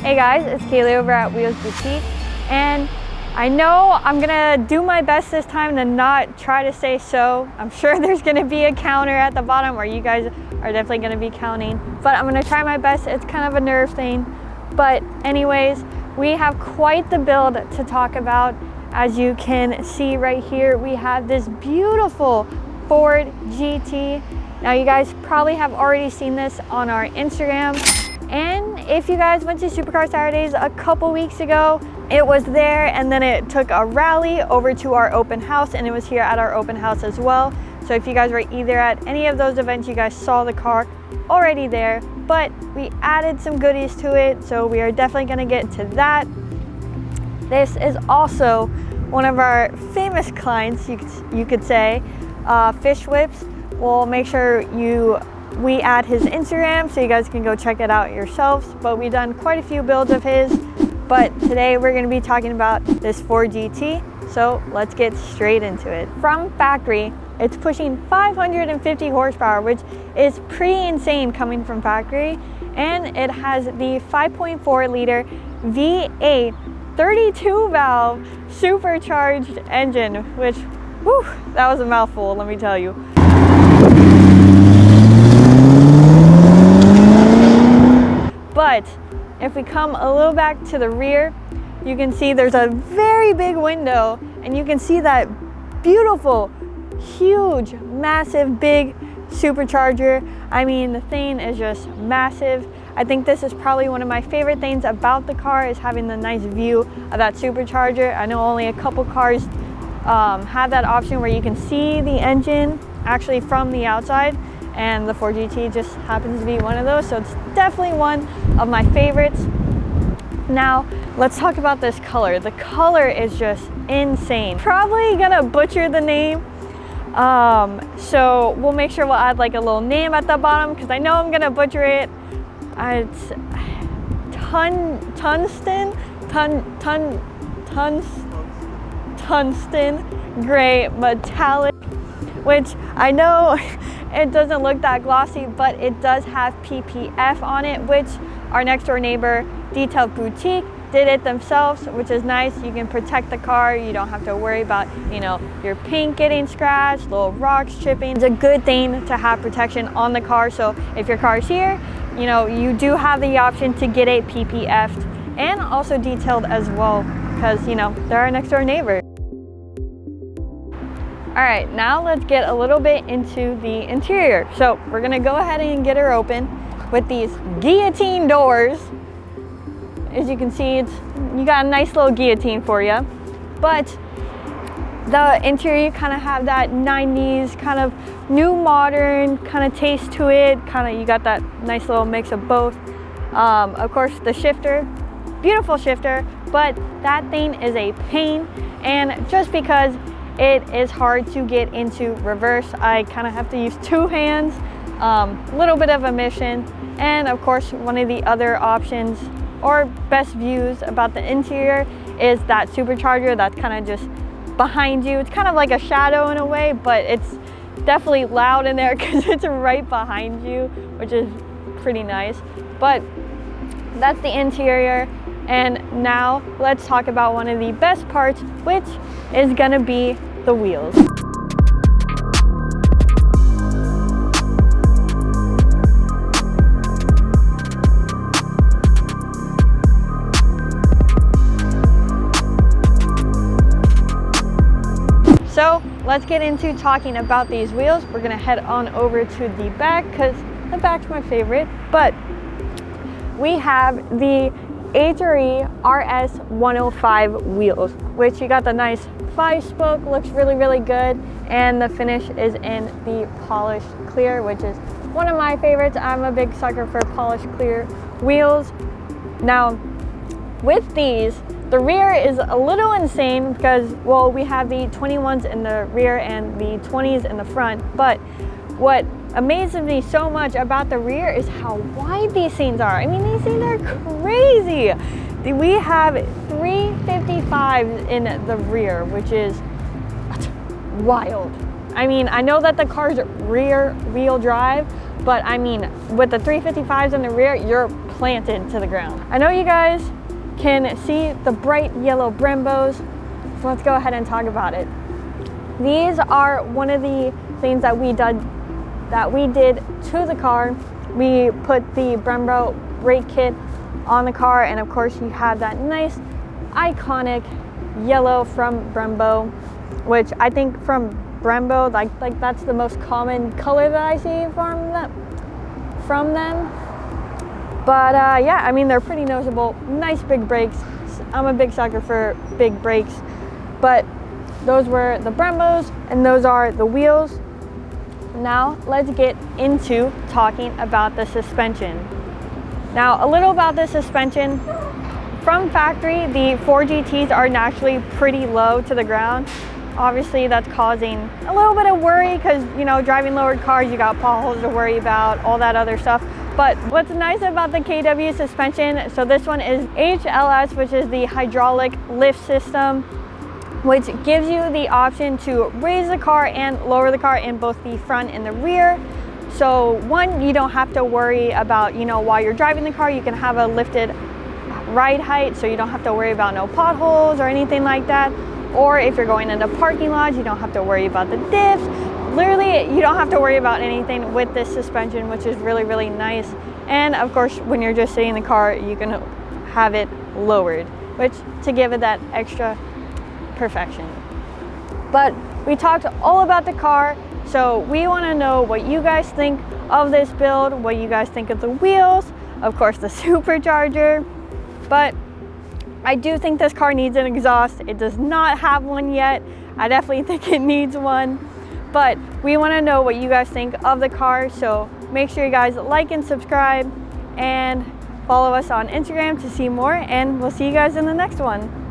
Hey guys, it's Kaylee over at Wheels Boutique, and I know I'm gonna do my best this time to not try to say so. I'm sure there's gonna be a counter at the bottom, or you guys are definitely gonna be counting, but I'm gonna try my best. It's kind of a nerve thing. But anyways, we have quite the build to talk about. As you can see right here, we have this beautiful Ford GT. Now you guys probably have already seen this on our Instagram. And if you guys went to Supercar Saturdays a couple weeks ago, it was there, and then it took a rally over to our open house, and it was here at our open house as well. So if you guys were either at any of those events, you guys saw the car already there, but we added some goodies to it, so we are definitely gonna get to that. This is also one of our famous clients, you could say, Fish Whips. We'll make sure we add his Instagram so you guys can go check it out yourselves, but we've done quite a few builds of his. But today we're going to be talking about this Ford GT, so let's get straight into it. From factory, it's pushing 550 horsepower, which is pretty insane coming from factory, and it has the 5.4 liter V8 32 valve supercharged engine, which, whew, that was a mouthful, let me tell you. But if we come a little back to the rear, you can see there's a very big window, and you can see that beautiful, huge, massive, big supercharger. I mean, the thing is just massive. I think this is probably one of my favorite things about the car, is having the nice view of that supercharger. I know only a couple cars have that option where you can see the engine actually from the outside, and the Ford GT just happens to be one of those, so it's definitely one of my favorites. Now, let's talk about this color. The color is just insane. Probably gonna butcher the name, so we'll make sure we'll add like a little name at the bottom, because I know I'm gonna butcher it. It's tungsten gray metallic, which I know it doesn't look that glossy, but it does have PPF on it, which our next door neighbor, Detailed Boutique, did it themselves, which is nice. You can protect the car. You don't have to worry about, you know, your paint getting scratched, little rocks chipping. It's a good thing to have protection on the car. So if your car's here, you know, you do have the option to get it PPF'd and also detailed as well, because, you know, they're our next door neighbor. All right, now let's get a little bit into the interior. So we're gonna go ahead and get her open with these guillotine doors. As you can see, you got a nice little guillotine for you. But the interior kind of have that 90s kind of new modern kind of taste to it. Kind of, you got that nice little mix of both. Of course, the shifter, beautiful shifter, but that thing is a pain. And just because it is hard to get into reverse, I kind of have to use two hands, a little bit of a mission. And of course, one of the other options or best views about the interior is that supercharger that's kind of just behind you. It's kind of like a shadow in a way, but it's definitely loud in there because it's right behind you, which is pretty nice. But that's the interior. And now let's talk about one of the best parts, which is gonna be the wheels. So let's get into talking about these wheels. We're gonna head on over to the back, because the back's my favorite. But we have the HRE RS 105 wheels, which you got the nice 5-spoke, looks really, really good. And the finish is in the polished clear, which is one of my favorites. I'm a big sucker for polished clear wheels. Now, with these, the rear is a little insane because, well, we have the 21s in the rear and the 20s in the front. But what amazes me so much about the rear is how wide these things are. I mean, these things are crazy. We have 355s in the rear, which is wild. I mean, I know that the car's rear wheel drive, but I mean, with the 355s in the rear, you're planted to the ground. I know you guys can see the bright yellow Brembos, so let's go ahead and talk about it. These are one of the things that we did to the car. We put the Brembo brake kit on the car, and of course you have that nice iconic yellow from Brembo, which I think from Brembo, like that's the most common color that I see from them. But yeah, I mean, they're pretty noticeable. Nice big brakes. I'm a big sucker for big brakes. But those were the Brembos, and those are the wheels. Now let's get into talking about the suspension. Now, a little about the suspension. From factory, the 4GTs are naturally pretty low to the ground. Obviously, that's causing a little bit of worry because, you know, driving lowered cars, you got potholes to worry about, all that other stuff. But what's nice about the KW suspension, so this one is HLS, which is the hydraulic lift system, which gives you the option to raise the car and lower the car in both the front and the rear. So one, you don't have to worry about, you know, while you're driving the car, you can have a lifted ride height, so you don't have to worry about no potholes or anything like that. Or if you're going into parking lots, you don't have to worry about the dips. Literally, you don't have to worry about anything with this suspension, which is really, really nice. And of course, when you're just sitting in the car, you can have it lowered, which to give it that extra perfection. But we talked all about the car, so we want to know what you guys think of this build, what you guys think of the wheels, of course the supercharger. But I do think this car needs an exhaust. It does not have one yet. I definitely think it needs one. But we want to know what you guys think of the car, so make sure you guys like and subscribe and follow us on Instagram to see more, and we'll see you guys in the next one.